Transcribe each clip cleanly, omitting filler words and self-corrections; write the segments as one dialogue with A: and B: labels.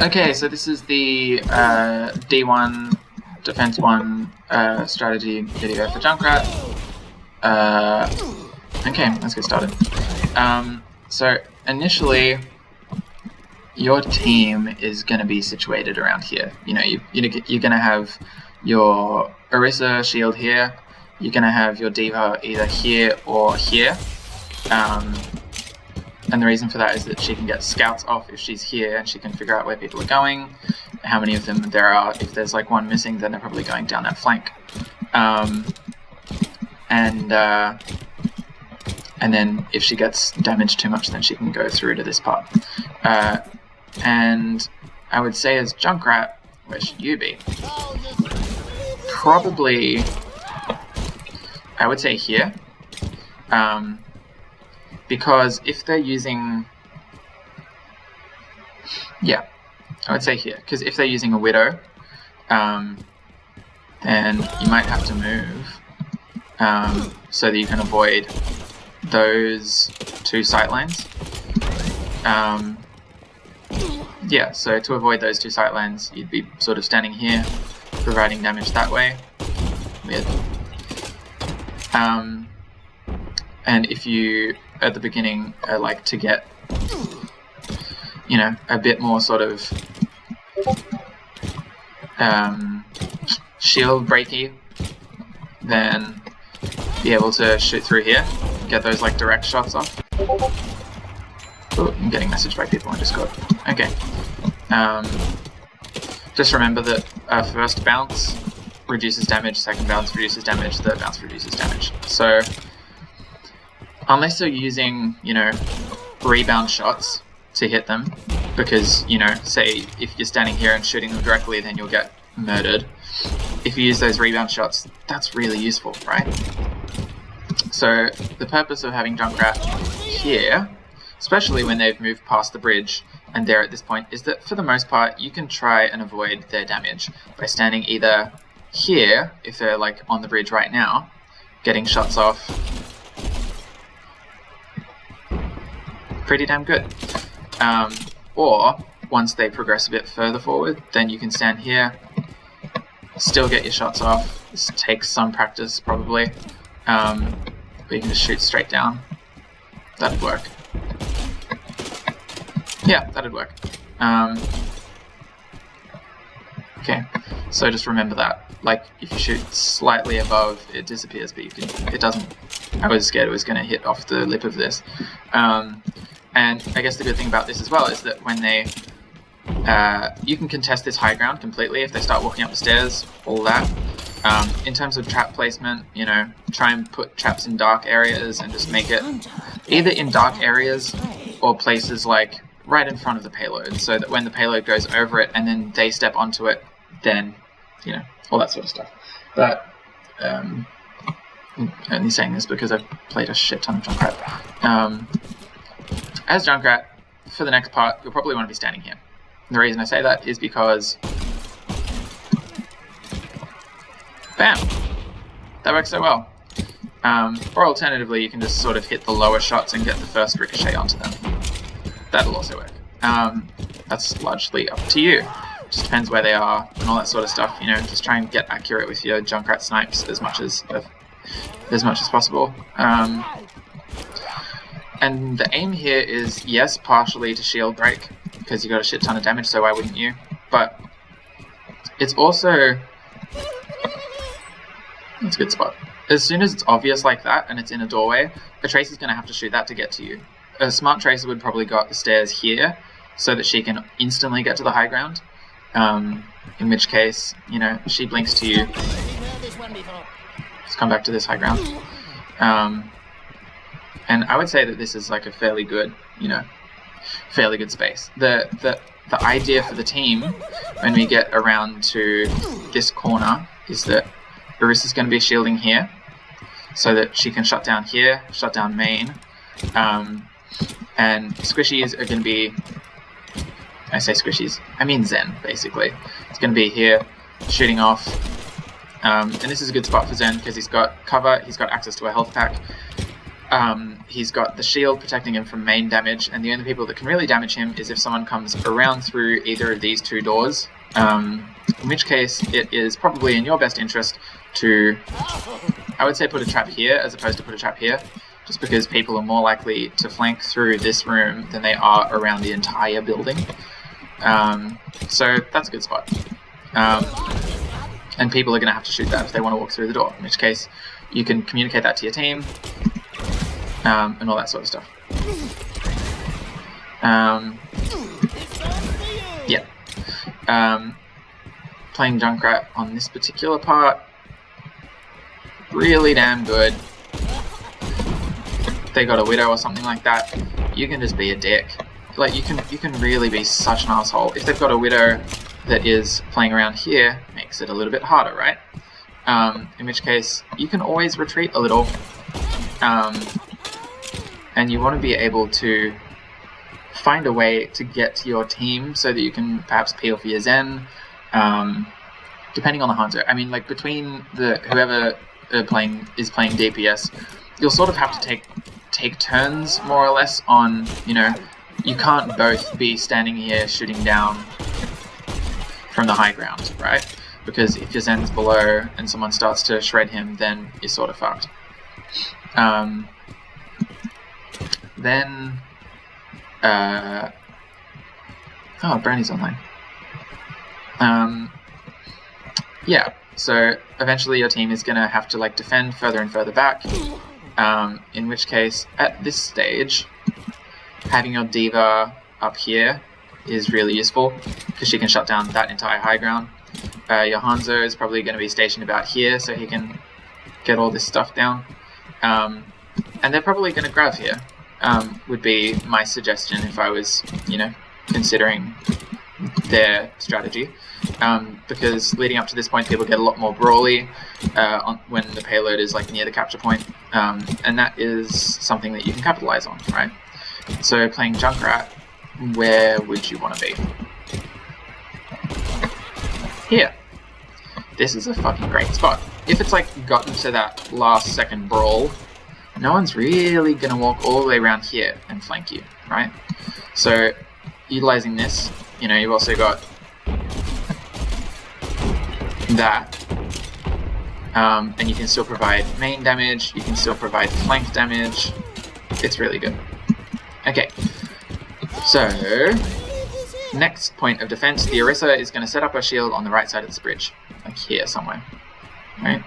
A: Okay, so this is the D1 Defense 1 strategy video for Junkrat. Okay, let's get started. So initially, your team is going to be situated around here. You know, you're going to have your Orisa shield here. You're going to have your Diva either here or here. And the reason for that is that she can get scouts off if she's here, and she can figure out where people are going, how many of them there are. If there's like one missing, then they're probably going down that flank. And then if she gets damaged too much, then she can go through to this part. And I would say as Junkrat, where should you be? Probably, I would say here. Because if they're using, yeah, I would say here. Because if they're using a Widow, then you might have to move so that you can avoid those two sight lines. Yeah, so to avoid those two sight lines, you'd be sort of standing here, providing damage that way. Weird. And if you, at the beginning, like to get, you know, a bit more sort of shield breaky, then be able to shoot through here, get those like direct shots off. Oh, I'm getting messaged by people on Discord. Okay. Just remember that first bounce reduces damage, second bounce reduces damage, third bounce reduces damage. So unless you're using, you know, rebound shots to hit them, because, you know, say if you're standing here and shooting them directly, then you'll get murdered. If you use those rebound shots, that's really useful, right? So the purpose of having Junkrat here, especially when they've moved past the bridge and they're at this point, is that for the most part you can try and avoid their damage by standing either here, if they're like on the bridge right now, getting shots off. Pretty damn good. Or once they progress a bit further forward, then you can stand here, still get your shots off. This takes some practice probably, but you can just shoot straight down. That'd work. Yeah, that'd work. Okay, so just remember that. Like, if you shoot slightly above, it disappears, but you can. It doesn't. I was scared it was going to hit off the lip of this. And I guess the good thing about this as well is that when they, you can contest this high ground completely if they start walking up the stairs, all that. In terms of trap placement, you know, try and put traps in dark areas and just make it either in dark areas or places like right in front of the payload, so that when the payload goes over it and then they step onto it, then, you know, all that sort of stuff. But I'm only saying this because I've played a shit ton of Junkrat. As Junkrat, for the next part, you'll probably want to be standing here. And the reason I say that is because, bam, that works so well. Or alternatively, you can just sort of hit the lower shots and get the first ricochet onto them. That'll also work. That's largely up to you. Just depends where they are and all that sort of stuff. You know, just try and get accurate with your Junkrat snipes as much as possible. And the aim here is, yes, partially to shield break, because you got a shit ton of damage, so why wouldn't you? But it's also, it's a good spot. As soon as it's obvious like that and it's in a doorway, a Tracer's going to have to shoot that to get to you. A smart Tracer would probably go up the stairs here so that she can instantly get to the high ground. In which case, you know, she blinks to you. Let's come back to this high ground. And I would say that this is like a fairly good, you know, fairly good space. The idea for the team when we get around to this corner is that Orisa's going to be shielding here so that she can shut down here, shut down main. And squishies are going to be, I say squishies, I mean Zen, basically. It's going to be here, shooting off. And this is a good spot for Zen because he's got cover, he's got access to a health pack. he's got the shield protecting him from main damage, and the only people that can really damage him is if someone comes around through either of these two doors, in which case it is probably in your best interest to, I would say, put a trap here as opposed to put a trap here, just because people are more likely to flank through this room than they are around the entire building. So that's a good spot. And people are going to have to shoot that if they want to walk through the door, in which case you can communicate that to your team, and all that sort of stuff. Yeah. Playing Junkrat on this particular part, really damn good. If they got a Widow or something like that, you can just be a dick. Like, you can really be such an asshole. If they've got a Widow that is playing around here, makes it a little bit harder, right? In which case, you can always retreat a little, and you want to be able to find a way to get to your team so that you can perhaps peel for your Zen, depending on the Hanzo. I mean, like, between whoever is playing DPS, you'll sort of have to take turns, more or less, on, you know, you can't both be standing here shooting down from the high ground, right? Because if your Zen's below and someone starts to shred him, then you're sort of fucked. Then, oh, Brownie's online. Yeah, so eventually your team is gonna have to, like, defend further and further back, in which case, at this stage, having your D.Va up here is really useful, because she can shut down that entire high ground. Your Hanzo is probably going to be stationed about here, so he can get all this stuff down. And they're probably going to grab here, would be my suggestion if I was, you know, considering their strategy. Because leading up to this point, people get a lot more brawly when the payload is, like, near the capture point, and that is something that you can capitalize on, right? So playing Junkrat, where would you want to be? Here. This is a fucking great spot. If it's, like, gotten to that last second brawl, no one's really gonna walk all the way around here and flank you, right? So utilizing this, you know, you've also got that, and you can still provide main damage, you can still provide flank damage. It's really good. Okay, so next point of defense, the Orisa is going to set up her shield on the right side of this bridge, like here somewhere, right?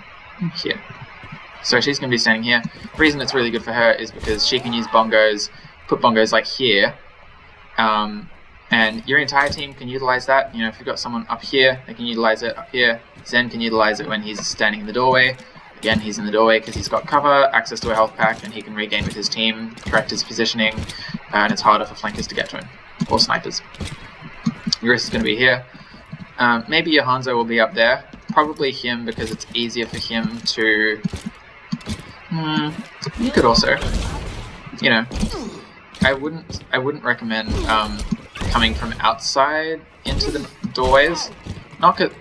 A: Here. So she's going to be standing here. The reason it's really good for her is because she can use bongos, put bongos like here, and your entire team can utilize that. You know, if you've got someone up here, they can utilize it up here. Zen can utilize it when he's standing in the doorway. Again, he's in the doorway because he's got cover, access to a health pack, and he can regain with his team, correct his positioning, and it's harder for flankers to get to him, or snipers. Your is going to be here. Maybe your Hanzo will be up there. Probably him, because it's easier for him to... you could also, you know, I wouldn't recommend coming from outside into the doorways. Not that,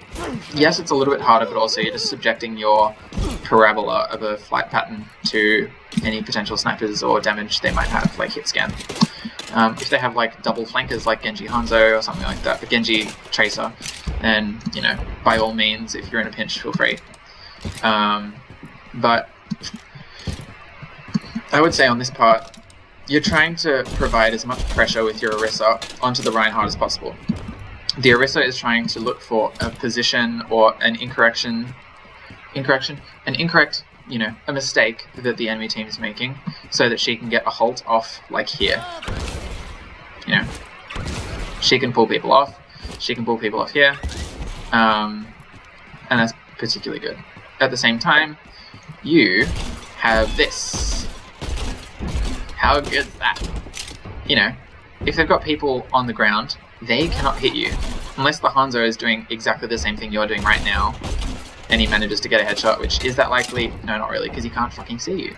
A: yes, it's a little bit harder, but also you're just subjecting your parabola of a flight pattern to any potential snipers or damage they might have, like hit scan. If they have, like, double flankers like Genji Hanzo or something like that, or Genji Tracer, then, you know, by all means, if you're in a pinch, feel free. But I would say on this part, you're trying to provide as much pressure with your Orisa onto the Reinhardt as possible. The Orisa is trying to look for a position or an incorrect, you know, a mistake that the enemy team is making, so that she can get a halt off, like here. You know, she can pull people off. She can pull people off here, and that's particularly good. At the same time, you have this. How good is that? You know, if they've got people on the ground, they cannot hit you. Unless the Hanzo is doing exactly the same thing you're doing right now, and he manages to get a headshot, which is that likely? No, not really, because he can't fucking see you.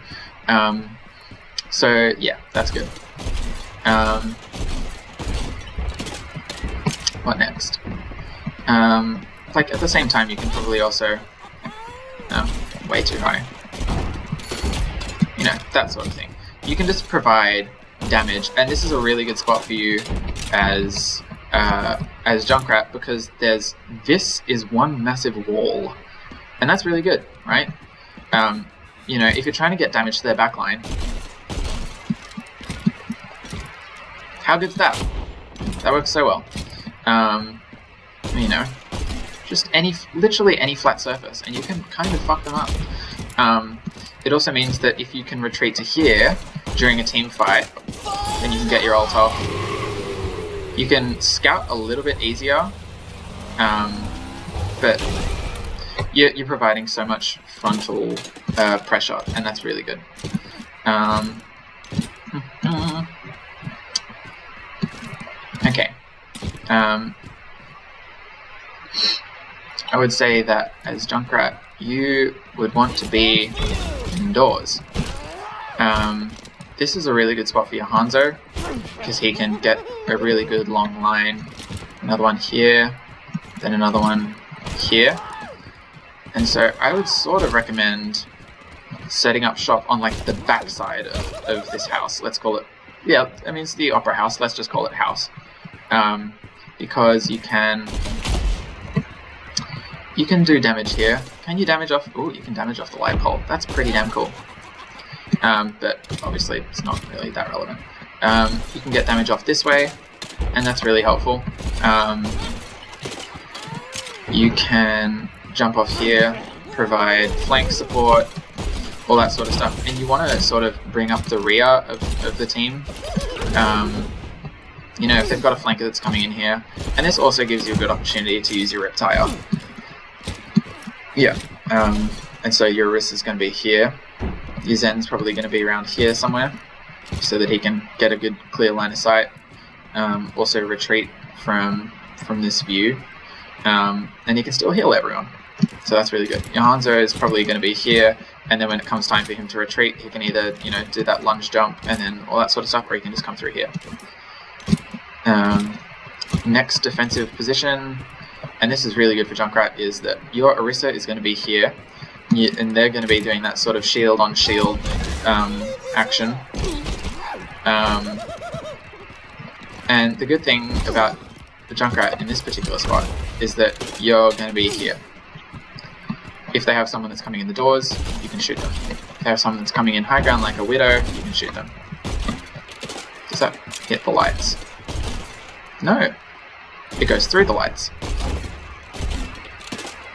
A: So, yeah, that's good. What next? Like, at the same time, you can probably also... way too high. You know, that sort of thing. you can just provide damage, and this is a really good spot for you as Junkrat, because this is one massive wall, and that's really good, right? You know, if you're trying to get damage to their backline, how good's that? That works so well. You know, just literally any flat surface, and you can kind of fuck them up. It also means that if you can retreat to here during a team fight, then you can get your ult off. You can scout a little bit easier, but you're providing so much frontal pressure, and that's really good. Okay. I would say that as Junkrat, you would want to be indoors. This is a really good spot for your Hanzo, because he can get a really good long line. Another one here, then another one here. And so I would sort of recommend setting up shop on like the back side of this house. Let's call it, yeah, I mean it's the opera house, let's just call it house. Because you can do damage here. Can you damage off? Oh, you can damage off the light pole. That's pretty damn cool. But obviously it's not really that relevant. You can get damage off this way, and that's really helpful. You can jump off here, provide flank support, all that sort of stuff. And you want to sort of bring up the rear of the team. You know, if they've got a flanker that's coming in here, and this also gives you a good opportunity to use your Riptire. Yeah, and so your Riss is going to be here. Your Zen's probably going to be around here somewhere, so that he can get a good clear line of sight. Also retreat from this view, and he can still heal everyone. So that's really good. Your Hanzo is probably going to be here, and then when it comes time for him to retreat, he can either, you know, do that lunge jump and then all that sort of stuff, or he can just come through here. Next defensive position, and this is really good for Junkrat, is that your Orisa is going to be here, and they're going to be doing that sort of shield on shield action. And the good thing about the Junkrat in this particular spot is that you're going to be here. If they have someone that's coming in the doors, you can shoot them. If they have someone that's coming in high ground like a Widow, you can shoot them. Does that hit the lights? No. It goes through the lights.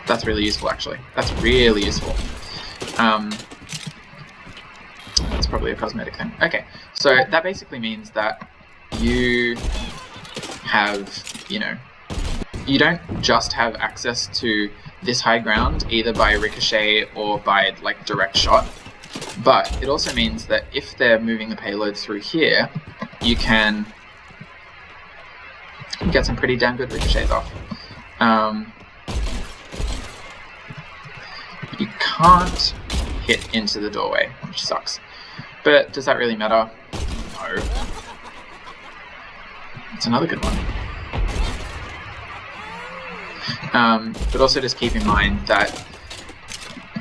A: That's really useful, actually. That's really useful. That's probably a cosmetic thing. Okay, so that basically means that you have, you know, you don't just have access to this high ground either by ricochet or by like direct shot, but it also means that if they're moving the payload through here, you can get some pretty damn good ricochets off. You can't hit into the doorway, which sucks. But does that really matter? No. It's another good one. But also just keep in mind that,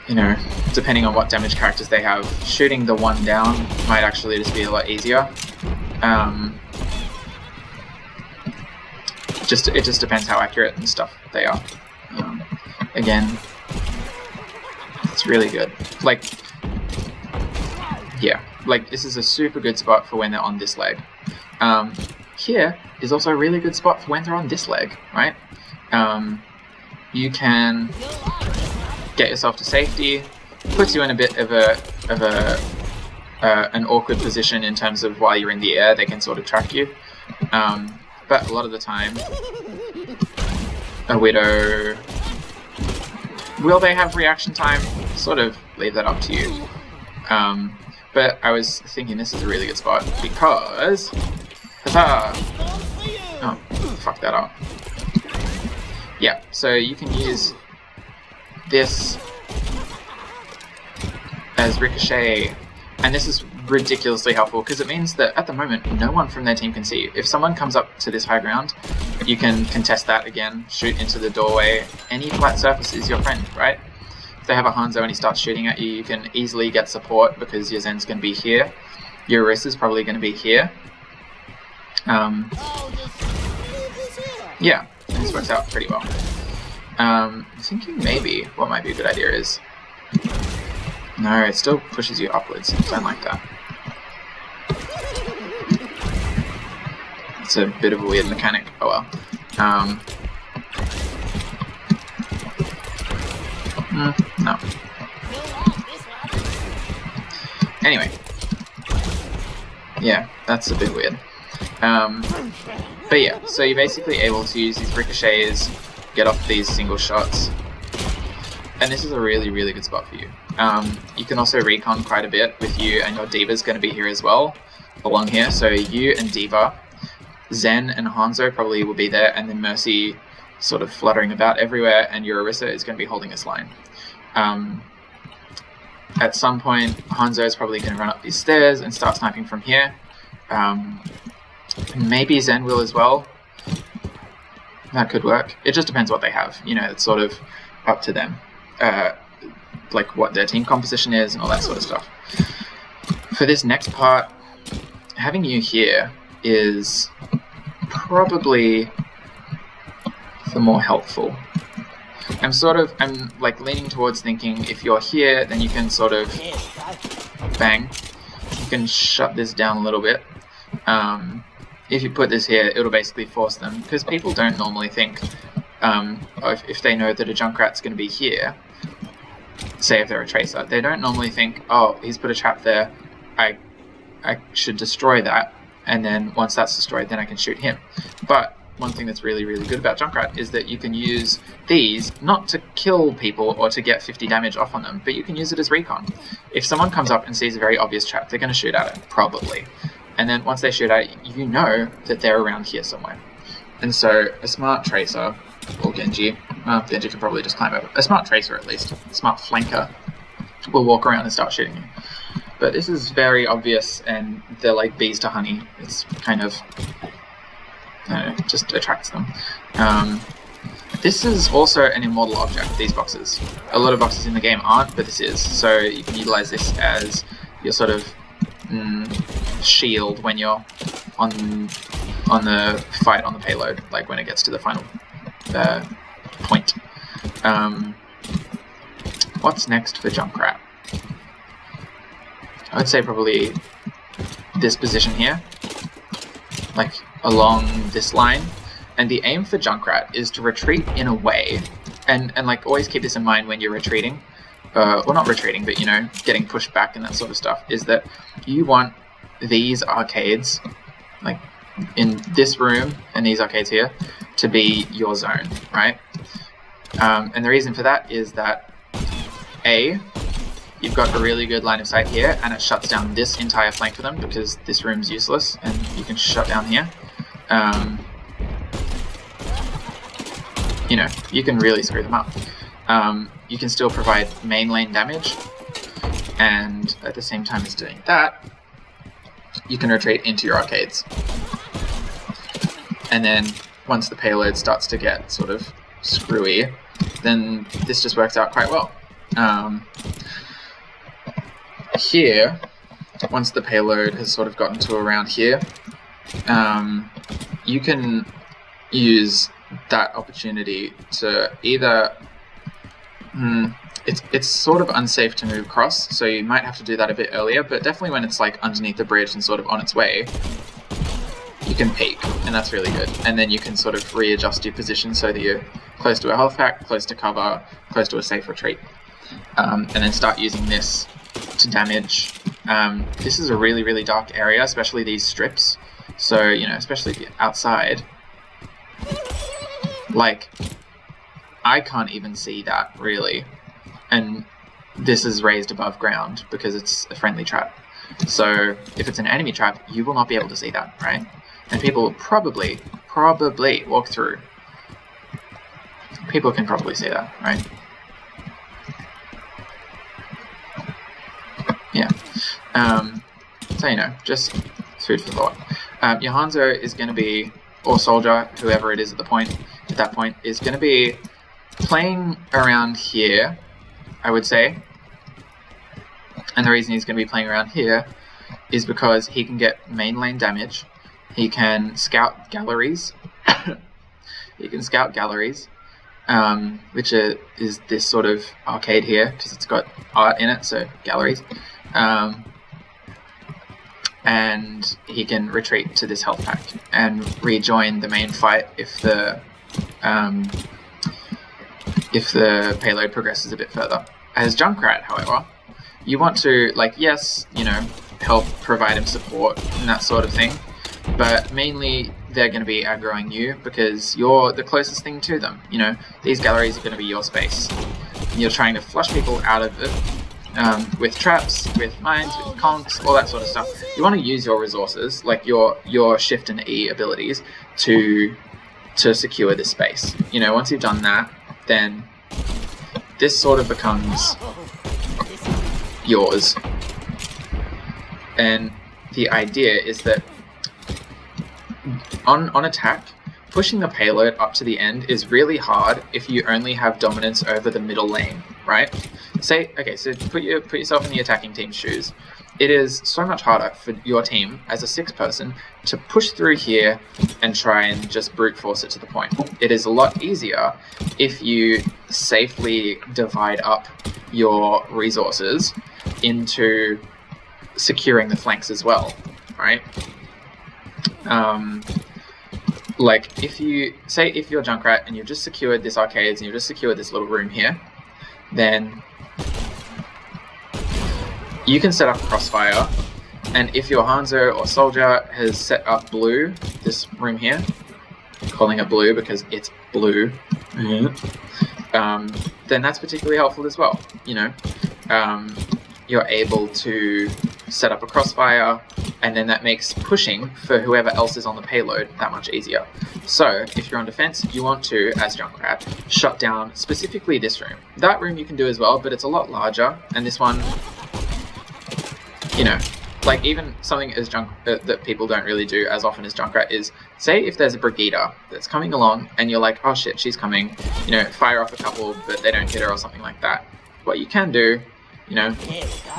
A: you know, depending on what damage characters they have, shooting the one down might actually just be a lot easier. It just depends how accurate and stuff they are. Again, it's really good. Like, yeah, like this is a super good spot for when they're on this leg. Here is also a really good spot for when they're on this leg, right? You can get yourself to safety, puts you in a bit of an awkward position in terms of while you're in the air, they can sort of track you. But a lot of the time, a Widow, will they have reaction time? Sort of leave that up to you. But I was thinking this is a really good spot because, huzzah! Oh, fuck that up. Yeah, so you can use this as ricochet, and this is ridiculously helpful because it means that at the moment no one from their team can see you. If someone comes up to this high ground, you can contest that again, shoot into the doorway. Any flat surface is your friend, right? If they have a Hanzo and he starts shooting at you, you can easily get support because your Zen's going to be here. Your wrist is probably going to be here. Yeah, this works out pretty well. I'm thinking maybe what might be a good idea is... No, it still pushes you upwards. I don't like that. It's a bit of a weird mechanic. Oh well. No. Anyway. Yeah, that's a bit weird. But yeah, so you're basically able to use these ricochets, get off these single shots, and this is a really, really good spot for you. You can also recon quite a bit with you, and your Diva's going to be here as well, along here. So you and Diva, Zen and Hanzo probably will be there, and then Mercy sort of fluttering about everywhere, and your Orisa is going to be holding this line. At some point, Hanzo is probably going to run up these stairs and start sniping from here. Maybe Zen will as well. That could work. It just depends what they have. You know, it's sort of up to them. Like what their team composition is and all that sort of stuff. For this next part, having you here is probably the more helpful. I'm like leaning towards thinking if you're here, then you can sort of bang. You can shut this down a little bit. If you put this here, it'll basically force them, because people don't normally think, if they know that a Junkrat's going to be here, say if they're a Tracer, they don't normally think, oh, he's put a trap there, I should destroy that, and then once that's destroyed, then I can shoot him. But one thing that's really, really good about Junkrat is that you can use these not to kill people or to get 50 damage off on them, but you can use it as recon. If someone comes up and sees a very obvious trap, they're going to shoot at it, probably. And then once they shoot at it, you know that they're around here somewhere. And so a smart Tracer, or Genji, well, Genji can probably just climb over. A smart Tracer at least, a smart flanker, will walk around and start shooting you. But this is very obvious, and they're like bees to honey. It's kind of, I don't know, just attracts them. This is also an immortal object, these boxes. A lot of boxes in the game aren't, but this is. So you can utilize this as your sort of shield when you're on the fight on the payload, like when it gets to the final point. What's next for Junkrat? I would say probably this position here, like along this line. And the aim for Junkrat is to retreat in a way, and like always keep this in mind when you're retreating, well, not retreating, but you know, getting pushed back and that sort of stuff, is that you want these arcades, like in this room and these arcades here, to be your zone, right? And the reason for that is that you've got a really good line of sight here, and it shuts down this entire flank for them because this room's useless, and you can shut down here. You know, you can really screw them up. You can still provide main lane damage, and at the same time as doing that, you can retreat into your arcades. And then once the payload starts to get sort of screwy, then this just works out quite well. Here, once the payload has sort of gotten to around here, you can use that opportunity to either it's sort of unsafe to move across, so you might have to do that a bit earlier, but definitely when it's like underneath the bridge and sort of on its way, you can peek, and that's really good. And then you can sort of readjust your position so that you're close to a health pack, close to cover, close to a safe retreat, and then start using this to damage. This is a really, really dark area, especially these strips, so you know, especially if you're outside, like I can't even see that really, and this is raised above ground because it's a friendly trap. So if it's an enemy trap, you will not be able to see that, right? And people will probably walk through. People can probably see that, right? Yeah. So you know, just food for thought. Your Hanzo is going to be, or soldier, whoever it is at that point, is going to be playing around here, I would say. And the reason he's going to be playing around here is because he can get main lane damage. He can scout galleries. He can scout galleries, which is this sort of arcade here because it's got art in it, so galleries. And he can retreat to this health pack and rejoin the main fight if the payload progresses a bit further. As Junkrat, however, you want to, like, yes, you know, help provide him support and that sort of thing, but mainly they're going to be aggroing you because you're the closest thing to them. You know, these galleries are going to be your space. You're trying to flush people out of it with traps, with mines, with conks, all that sort of stuff. You want to use your resources, like your shift and E abilities, to secure this space. You know, once you've done that, then this sort of becomes yours. And the idea is that on attack, pushing the payload up to the end is really hard if you only have dominance over the middle lane, right? Say, okay, so put yourself in the attacking team's shoes. It is so much harder for your team as a 6-person to push through here and try and just brute force it to the point. It is a lot easier if you safely divide up your resources into securing the flanks as well, right? Like if you're Junkrat and you've just secured this arcades and you've just secured this little room here, then you can set up crossfire, and if your Hanzo or soldier has set up blue, this room here, calling it blue because it's blue, then that's particularly helpful as well. You know, you're able to set up a crossfire, and then that makes pushing for whoever else is on the payload that much easier. So if you're on defense, you want to, as Junkrat, shut down specifically this room. That room you can do as well, but it's a lot larger, and this one, you know, like even something as that people don't really do as often as Junkrat is, say if there's a Brigida that's coming along and you're like, oh shit, she's coming, you know, fire off a couple but they don't hit her or something like that. What you can do, you know,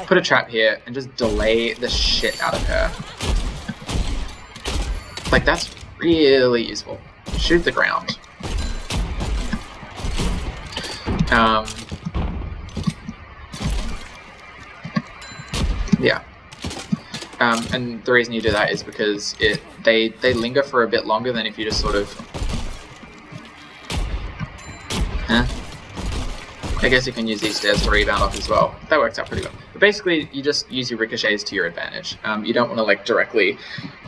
A: put a trap here and just delay the shit out of her. Like, that's really useful. Shoot the ground. Yeah. And the reason you do that is because they linger for a bit longer than if you just sort of... I guess you can use these stairs to rebound off as well. That works out pretty well. But basically, you just use your ricochets to your advantage. You don't want to like directly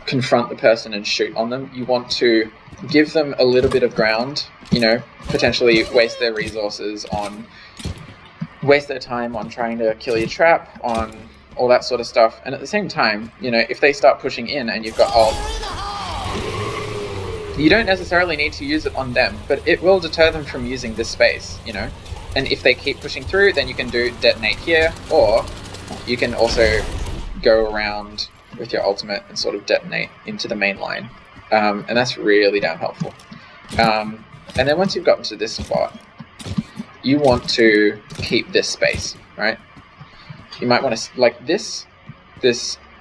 A: confront the person and shoot on them. You want to give them a little bit of ground, you know, potentially waste their resources on... waste their time on trying to kill your trap, on all that sort of stuff. And at the same time, you know, if they start pushing in and you've got ult, you don't necessarily need to use it on them, but it will deter them from using this space, you know? And if they keep pushing through, then you can do detonate here, or you can also go around with your ultimate and sort of detonate into the main line. And that's really damn helpful. And then once you've gotten to this spot, you want to keep this space, right? You might want to, like this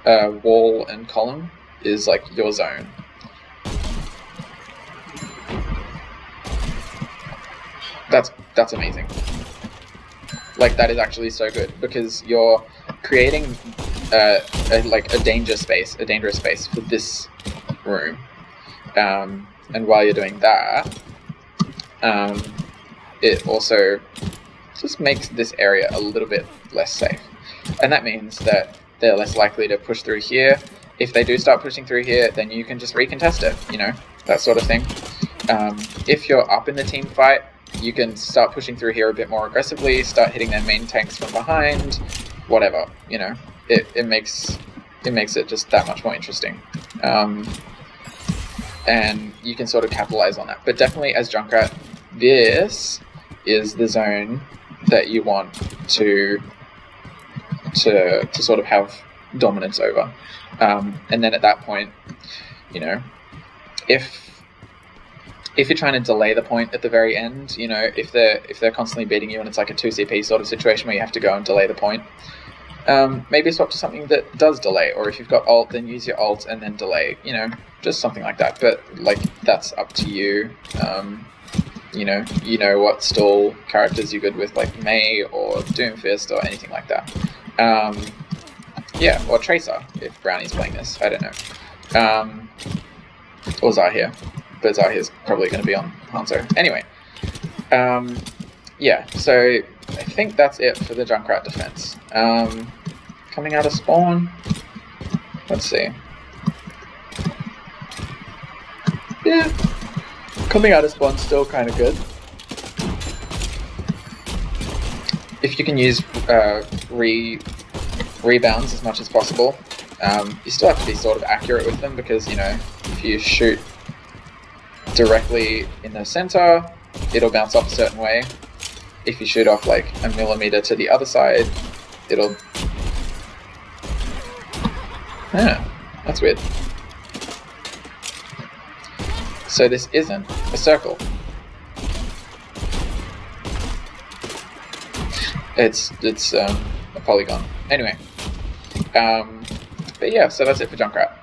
A: wall and column is like your zone. That's amazing. Like, that is actually so good because you're creating a dangerous space for this room. And while you're doing that, it also just makes this area a little bit less safe. And that means that they're less likely to push through here. If they do start pushing through here, then you can just recontest it, you know, that sort of thing. If you're up in the team fight, you can start pushing through here a bit more aggressively, start hitting their main tanks from behind, whatever, you know. It makes it just that much more interesting. And you can sort of capitalize on that. But definitely as Junkrat, this is the zone that you want to sort of have dominance over. And then at that point, you know, if you're trying to delay the point at the very end, you know, if they're constantly beating you and it's like a 2CP sort of situation where you have to go and delay the point, maybe swap to something that does delay, or if you've got alt, then use your alt and then delay, you know, just something like that. But like, that's up to you. You know what stall characters you're good with, like May or Doomfist or anything like that. Yeah, or Tracer if Brownie's playing this. I don't know. Or Zahir, but Zahir's probably going to be on Hanzo. Anyway, yeah. So I think that's it for the Junkrat defense. Coming out of spawn. Let's see. Yeah. Coming out of spawn still kind of good. If you can use rebounds as much as possible, you still have to be sort of accurate with them, because, you know, if you shoot directly in the center, it'll bounce off a certain way. If you shoot off like a millimeter to the other side, it'll... Yeah, that's weird. So this isn't a circle. It's a polygon. Anyway, but yeah, so that's it for Junkrat.